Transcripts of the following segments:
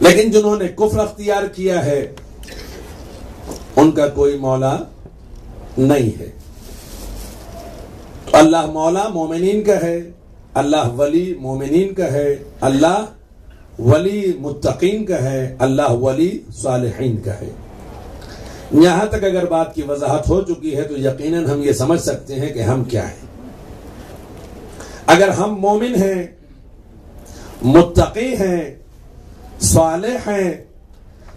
لیکن جنہوں نے کفر اختیار کیا ہے ان کا کوئی مولا نہیں ہے. تو اللہ مولا مومنین کا ہے، اللہ ولی مومنین کا ہے، اللہ ولی متقین کا ہے، اللہ ولی صالحین کا ہے. یہاں تک اگر بات کی وضاحت ہو چکی ہے تو یقیناً ہم یہ سمجھ سکتے ہیں کہ ہم کیا ہیں. اگر ہم مومن ہیں، متقی ہیں، صالح ہیں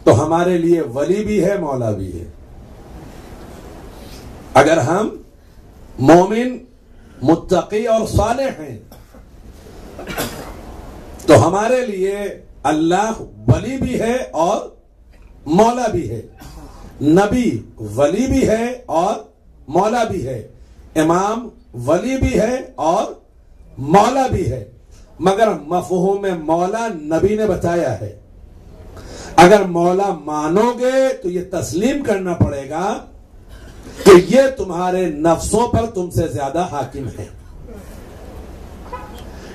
تو ہمارے لیے ولی بھی ہے، مولا بھی ہے. اگر ہم مومن، متقی اور صالح ہیں تو ہمارے لیے اللہ ولی بھی ہے اور مولا بھی ہے، نبی ولی بھی ہے اور مولا بھی ہے، امام ولی بھی ہے اور مولا بھی ہے. مگر مفہوم مولا نبی نے بتایا ہے. اگر مولا مانو گے تو یہ تسلیم کرنا پڑے گا کہ یہ تمہارے نفسوں پر تم سے زیادہ حاکم ہے،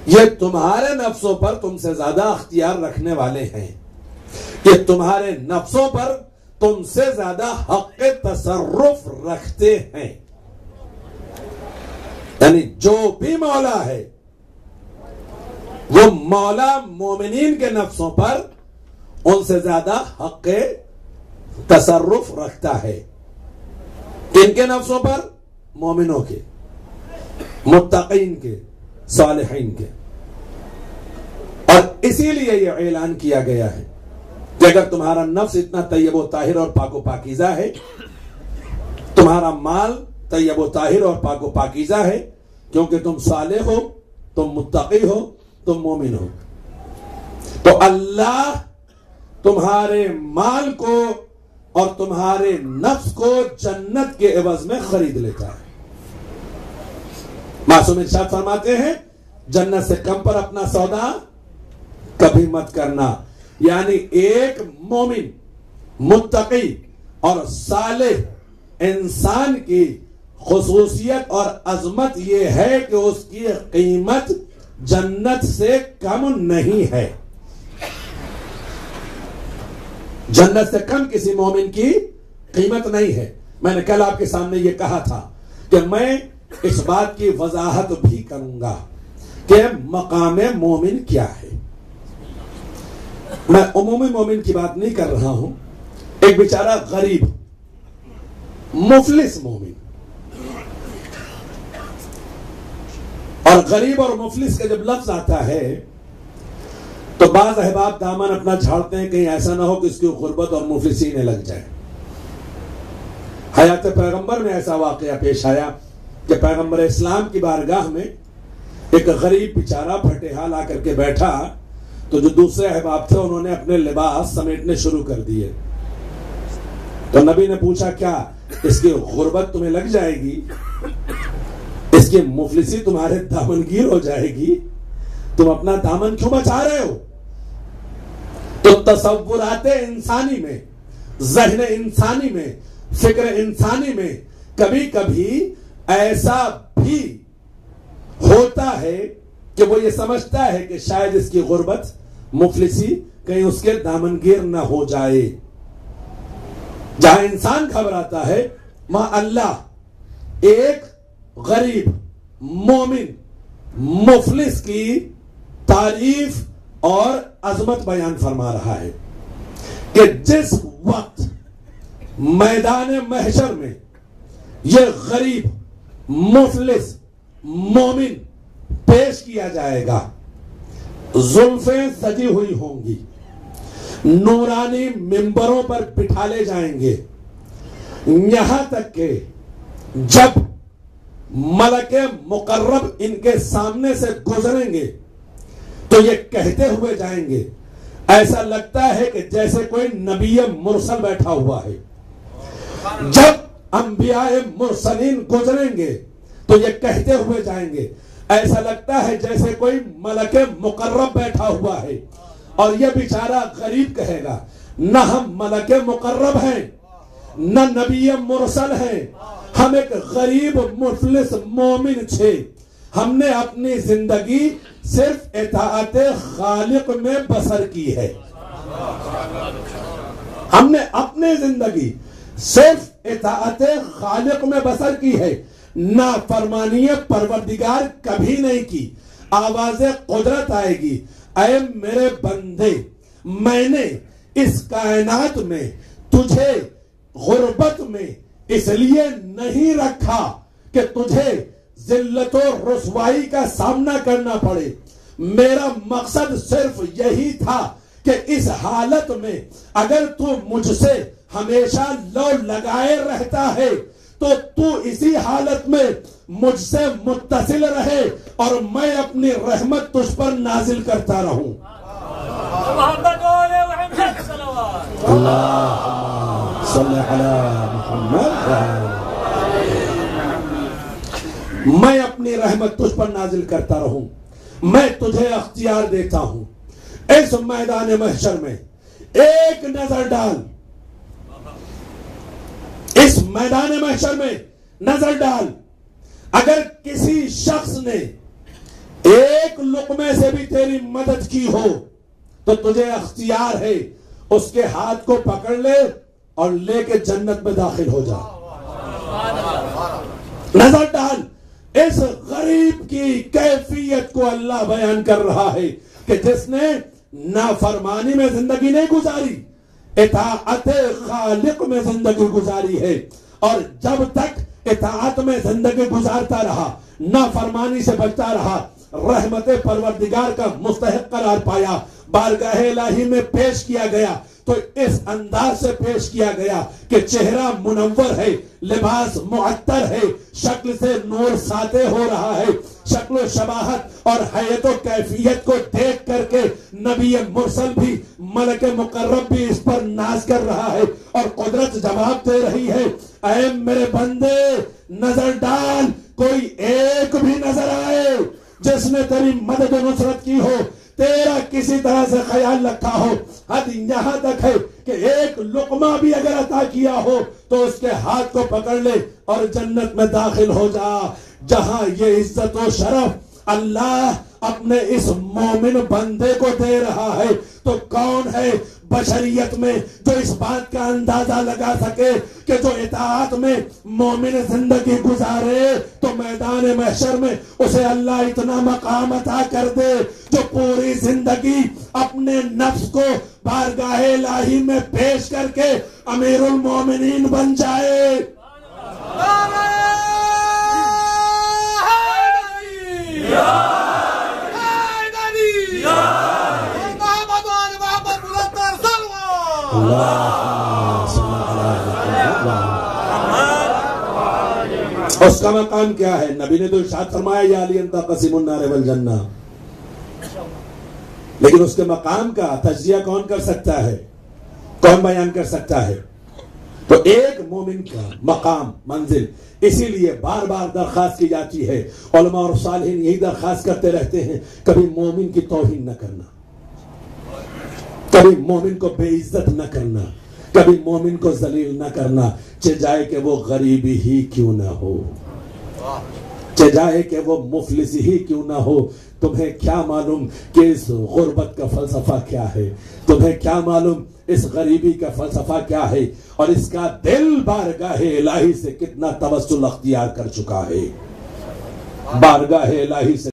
یہ تمہارے نفسوں پر تم سے زیادہ اختیار رکھنے والے ہیں، یہ تمہارے نفسوں پر تم سے زیادہ حق تصرف رکھتے ہیں. یعنی جو بھی مولا ہے وہ مولا مومنین کے نفسوں پر ان سے زیادہ حق تصرف رکھتا ہے. کن کے نفسوں پر؟ مومنوں کے، متقین کے، صالحین کے. اور اسی لیے یہ اعلان کیا گیا ہے کہ اگر تمہارا نفس اتنا طیب و طاہر اور پاک و پاکیزہ ہے، تمہارا مال طیب و طاہر اور پاک و پاکیزہ ہے، کیونکہ تم صالح ہو، تم متقی ہو، تم مومن ہو، تو اللہ تمہارے مال کو اور تمہارے نفس کو جنت کے عوض میں خرید لیتا ہے. معصوم ارشاد فرماتے ہیں جنت سے کم پر اپنا سودا کبھی مت کرنا. یعنی ایک مومن، متقی اور صالح انسان کی خصوصیت اور عظمت یہ ہے کہ اس کی قیمت جنت سے کم نہیں ہے. جنت سے کم کسی مومن کی قیمت نہیں ہے. میں نے کل آپ کے سامنے یہ کہا تھا کہ میں اس بات کی وضاحت بھی کروں گا کہ مقام مومن کیا ہے. میں عمومی مومن کی بات نہیں کر رہا ہوں. ایک بیچارہ غریب مفلس مومن، اور غریب اور مفلس کا جب لفظ آتا ہے تو بعض احباب دامن اپنا جھاڑتے ہیں کہیں ایسا نہ ہو کہ اس کی غربت اور مفلسی نے لگ جائے. حیات پیغمبر میں ایسا واقعہ پیش آیا کہ پیغمبر اسلام کی بارگاہ میں ایک غریب بیچارہ پھٹےحال آ کر کے بیٹھا تو جو دوسرے احباب تھے انہوں نے اپنے لباس سمیٹنے شروع کر دیے. تو نبی نے پوچھا کیا اس کی غربت تمہیں لگ جائے گی، اس کی مفلسی تمہارے دامنگیر ہو جائے گی، تم اپنا دامن کیوں بچا رہے ہو؟ تو تصورات انسانی میں، ذہن انسانی میں، فکر انسانی میں کبھی کبھی ایسا بھی ہوتا ہے کہ وہ یہ سمجھتا ہے کہ شاید اس کی غربت، مفلسی کہیں اس کے دامنگیر نہ ہو جائے. جہاں انسان گھبراتا ہے وہاں اللہ ایک غریب مومن مفلس کی تعریف اور عظمت بیان فرما رہا ہے کہ جس وقت میدان محشر میں یہ غریب مفلس مومن پیش کیا جائے گا، زلفیں سجی ہوئی ہوں گی، نورانی منبروں پر بٹھالے جائیں گے، یہاں تک کہ جب ملک مقرب ان کے سامنے سے گزریں گے تو یہ کہتے ہوئے جائیں گے، ایسا لگتا ہے کہ جیسے کوئی نبی مرسل بیٹھا ہوا ہے. جب انبیاء مرسلین گزریں گے تو یہ کہتے ہوئے جائیں گے، ایسا لگتا ہے جیسے کوئی ملک مقرب بیٹھا ہوا ہے. اور یہ بیچارہ غریب کہے گا نہ ہم ملک مقرب ہیں نہ نبی مرسل ہیں، ہم ایک غریب مفلس مومن تھے، ہم نے اپنی زندگی صرف اطاعت خالق میں بسر کی ہے. ہم نے اپنے زندگی صرف اطاعت خالق میں بسر کی ہے، نافرمانی پروردگار کبھی نہیں کی۔ آواز قدرت آئے گی، اے میرے بندے، میں نے اس کائنات میں تجھے غربت میں اس لیے نہیں رکھا کہ تجھے ذلت و رسوائی کا سامنا کرنا پڑے۔ میرا مقصد صرف یہی تھا کہ اس حالت میں اگر تو مجھ سے ہمیشہ لو لگائے رہتا ہے تو تو اسی حالت میں مجھ سے متصل رہے اور میں اپنی رحمت تجھ پر نازل کرتا رہوں۔ اللہم صلی علی محمد، میں اپنی رحمت تجھ پر نازل کرتا رہوں۔ میں تجھے اختیار دیتا ہوں، اس میدان محشر میں ایک نظر ڈال، اس میدان محشر میں نظر ڈال، اگر کسی شخص نے ایک لقمے سے بھی تیری مدد کی ہو تو تجھے اختیار ہے اس کے ہاتھ کو پکڑ لے اور لے کے جنت میں داخل ہو جا۔ نظر ڈال، اس غریب کی کیفیت کو اللہ بیان کر رہا ہے کہ جس نے نافرمانی میں زندگی نہیں گزاری، اطاعت خالق میں زندگی گزاری ہے، اور جب تک اطاعت میں زندگی گزارتا رہا، نافرمانی سے بچتا رہا، رحمت پروردگار کا مستحق قرار پایا، بارگاہ الہی میں پیش کیا گیا تو اس انداز سے پیش کیا گیا کہ چہرہ منور ہے، لباس معطر ہے، شکل سے نور ساطع ہو رہا ہے، شکل و شباہت اور حیت و کیفیت کو دیکھ کر کے نبی مرسل بھی، ملک مقرب بھی اس پر ناز کر رہا ہے، اور قدرت جواب دے رہی ہے، اے میرے بندے نظر ڈال، کوئی ایک بھی نظر آئے جس نے تیری مدد و نصرت کی ہو، تیرا کسی طرح سے خیال رکھا ہو، حد یہاں تک ہے کہ ایک لقمہ بھی اگر عطا کیا ہو تو اس کے ہاتھ کو پکڑ لے اور جنت میں داخل ہو جا، جہاں یہ عزت و شرف اللہ اپنے اس مومن بندے کو دے رہا ہے، تو کون ہے بشریت میں جو اس بات کا اندازہ لگا سکے کہ جو اطاعت میں مومن زندگی گزارے تو میدان محشر میں اسے اللہ اتنا مقام عطا کر دے جو پوری زندگی اپنے نفس کو بارگاہ الہی میں پیش کر کے امیر المومنین بن جائے۔ اس کا مقام کیا ہے؟ نبی نے تو ارشاد فرمایا یا علی انت قسیم النار والجنہ، لیکن اس کے مقام کا تجزیہ کون کر سکتا ہے، کون بیان کر سکتا ہے؟ تو ایک مومن کا مقام، منزل، اسی لیے بار بار درخواست کی جاتی ہے، علماء اور صالحین یہی درخواست کرتے رہتے ہیں، کبھی مومن کی توہین نہ کرنا، کبھی مومن کو بے عزت نہ کرنا، کبھی مومن کو ذلیل نہ کرنا، چاہے کہ وہ غریبی ہی کیوں نہ ہو، چاہے کہ وہ مفلس ہی کیوں نہ ہو۔ تمہیں کیا معلوم کہ اس غربت کا فلسفہ کیا ہے، تمہیں کیا معلوم اس غریبی کا فلسفہ کیا ہے، اور اس کا دل بارگاہ الہی سے کتنا توسل اختیار کر چکا ہے، بارگاہ الہی سے